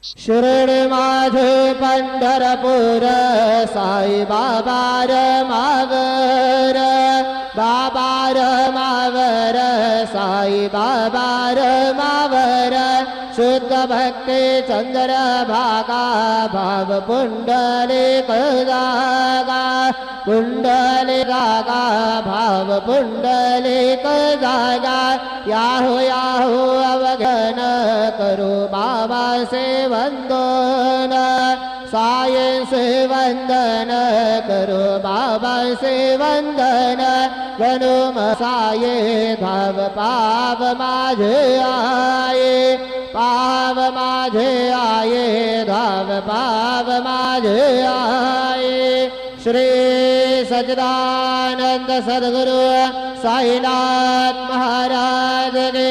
शिर्डी माझे पंढरपूर साई बाबा र मावर बाबा र मावर साई बाबा र मावर शुद्ध भक्ती चंद्र भागा भाव पुंडलिक जागा पुंडलिक जागा भाव पुंडलिक जागा याहू याहू अवगन करू बाबा से वंदन साये से वंदन करू बाबा से वंदन गणुम साये धाव पाव माझे आये पाव माझे आये धाव पाव माझे आये श्री सच्चिदानंद सद्गुरु साईनाथ महाराज के